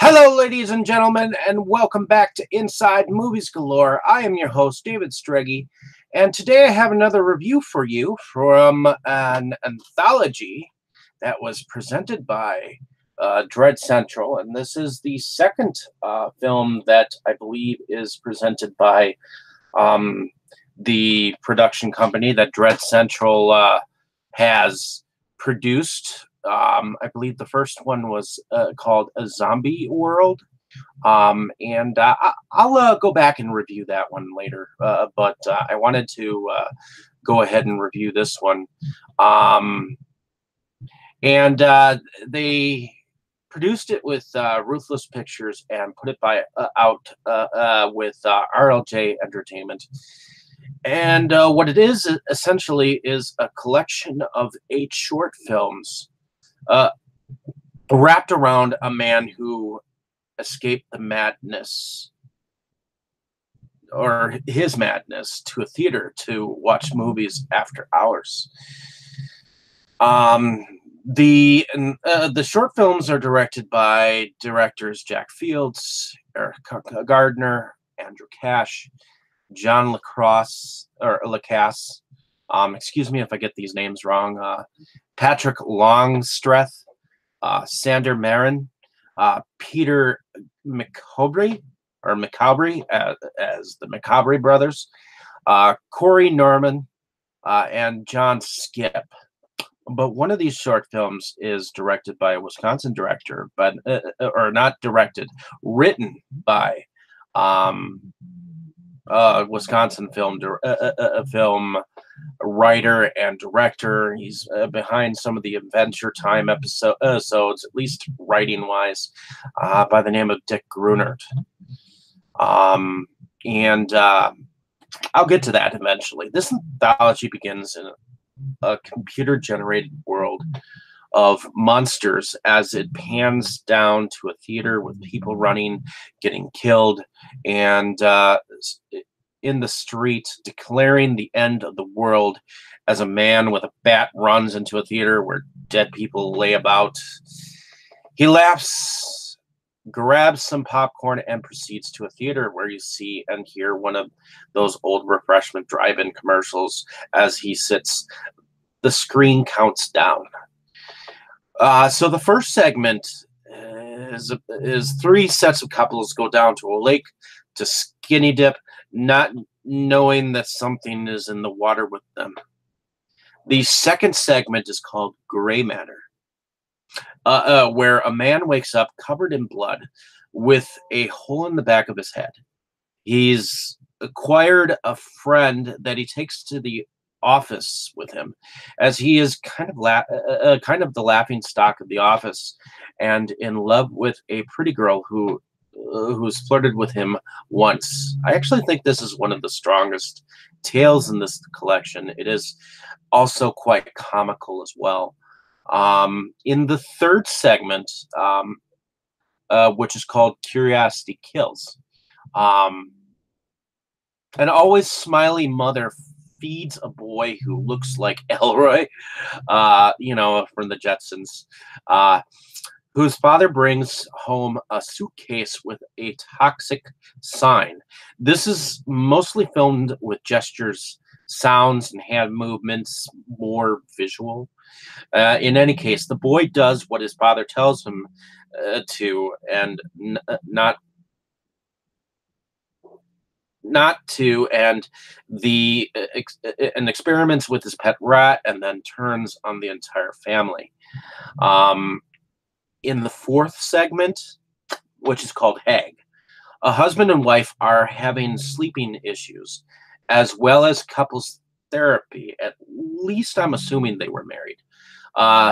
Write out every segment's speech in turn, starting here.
Hello, ladies and gentlemen, and welcome back to Inside Movies Galore. I am your host, David Strege, and today I have another review for you from an anthology that was presented by Dread Central, and this is the second film that I believe is presented by the production company that Dread Central has produced. I believe the first one was called A Zombie World, and I'll go back and review that one later, but I wanted to go ahead and review this one. And they produced it with Ruthless Pictures and put it out with RLJ Entertainment. And what it is essentially is a collection of 8 short films wrapped around a man who escaped the madness, or his madness, to a theater to watch movies after hours. The short films are directed by directors Jack Fields, Eric Gardner, Andrew Cash, John Lacasse. Excuse me if I get these names wrong. Patrick Longstreth, Sander Marin, Peter McCaubrey, as the McCaubrey brothers, Corey Norman, and John Skip. But one of these short films is directed by a Wisconsin director, but or not directed, written by Wisconsin film writer and director. He's behind some of the Adventure Time episodes, at least writing wise, by the name of Dick Grunert. And I'll get to that eventually. This anthology begins in a computer-generated world of monsters as it pans down to a theater with people running, getting killed, and in the street declaring the end of the world as a man with a bat runs into a theater where dead people lay about. He laughs, grabs some popcorn, and proceeds to a theater where you see and hear one of those old refreshment drive-in commercials. As he sits, the screen counts down. So the first segment is 3 sets of couples go down to a lake to skinny dip, not knowing that something is in the water with them. The second segment is called Gray Matter, where a man wakes up covered in blood with a hole in the back of his head. He's acquired a friend that he takes to the office with him, as he is kind of the laughing stock of the office, and in love with a pretty girl who's flirted with him once. I actually think this is one of the strongest tales in this collection. It is also quite comical as well. In the third segment, which is called Curiosity Kills, an always smiley mother feeds a boy who looks like Elroy, from the Jetsons, whose father brings home a suitcase with a toxic sign. This is mostly filmed with gestures, sounds, and hand movements, more visual. In any case, the boy does what his father tells him to, and and experiments with his pet rat, and then turns on the entire family. In the fourth segment, which is called Hag, a husband and wife are having sleeping issues, as well as couples therapy. At least I'm assuming they were married.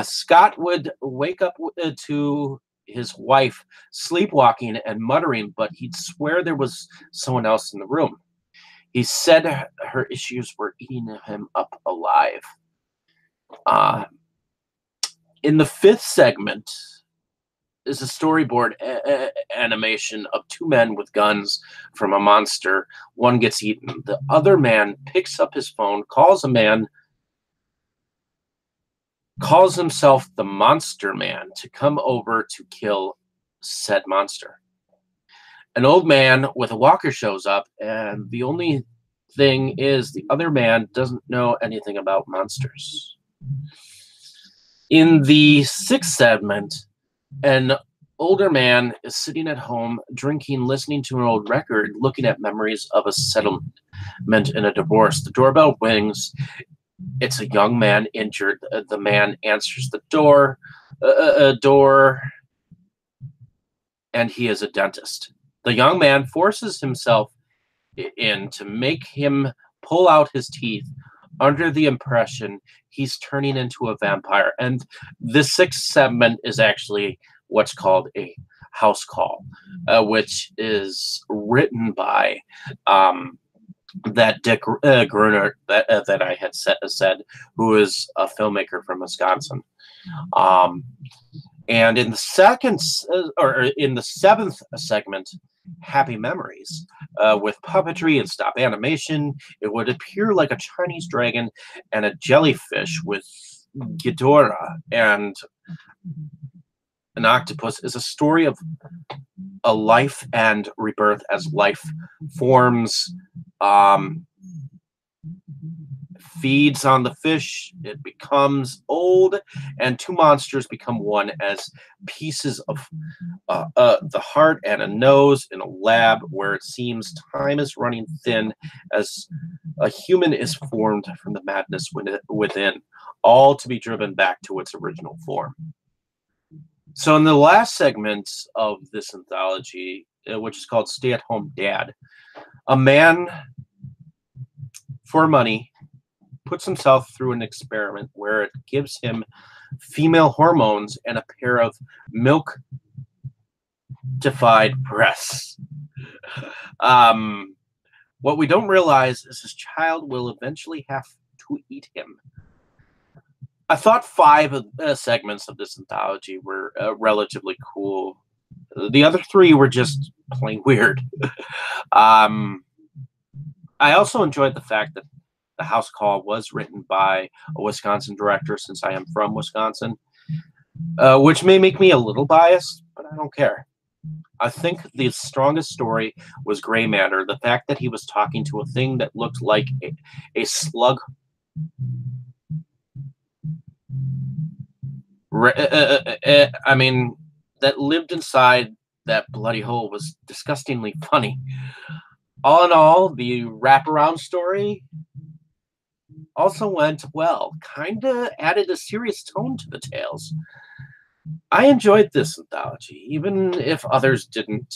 Scott would wake up to his wife sleepwalking and muttering, but he'd swear there was someone else in the room. He said her issues were eating him up alive. In the fifth segment is a storyboard animation of 2 men with guns from a monster. One gets eaten. The other man picks up his phone, calls himself the Monster Man to come over to kill said monster. An old man with a walker shows up, and the only thing is the other man doesn't know anything about monsters. In the sixth segment, an older man is sitting at home, drinking, listening to an old record, looking at memories of a settlement in a divorce. The doorbell rings. It's a young man injured. The man answers the door, and he is a dentist. The young man forces himself in to make him pull out his teeth under the impression he's turning into a vampire. And the sixth segment is actually what's called a house call, which is written by that Dick Gruner that I had said, who is a filmmaker from Wisconsin. And in the seventh segment, Happy Memories, with puppetry and stop animation, it would appear like a Chinese dragon and a jellyfish with Ghidorah and an octopus is a story of a life and rebirth as life forms feeds on the fish, it becomes old, and two monsters become one as pieces of the heart and a nose in a lab where it seems time is running thin as a human is formed from the madness within, all to be driven back to its original form. So in the last segment of this anthology, which is called Stay at Home Dad, a man, for money, puts himself through an experiment where it gives him female hormones and a pair of milk-defied breasts. What we don't realize is his child will eventually have to eat him. I thought 5 segments of this anthology were relatively cool. The other 3 were just plain weird. I also enjoyed the fact that the house call was written by a Wisconsin director, since I am from Wisconsin, which may make me a little biased, but I don't care. I think the strongest story was Gray Matter, the fact that he was talking to a thing that looked like a slug. I mean, that lived inside that bloody hole was disgustingly funny. All in all, the wraparound story also went well. Kinda added a serious tone to the tales. I enjoyed this anthology, even if others didn't.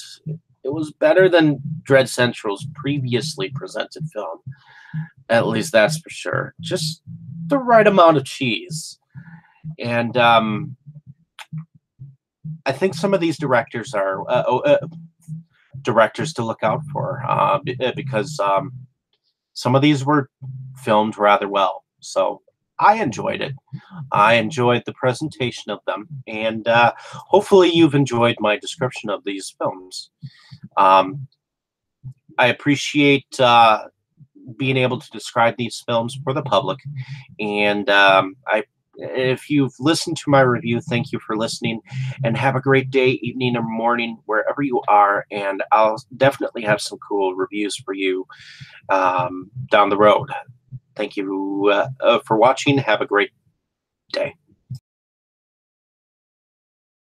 It was better than Dread Central's previously presented film. At least that's for sure. Just the right amount of cheese. And I think some of these directors are directors to look out for, because some of these were filmed rather well. So I enjoyed it. I enjoyed the presentation of them, and hopefully you've enjoyed my description of these films. I appreciate being able to describe these films for the public, and if you've listened to my review, thank you for listening, and have a great day, evening, or morning, wherever you are, and I'll definitely have some cool reviews for you down the road. Thank you for watching. Have a great day.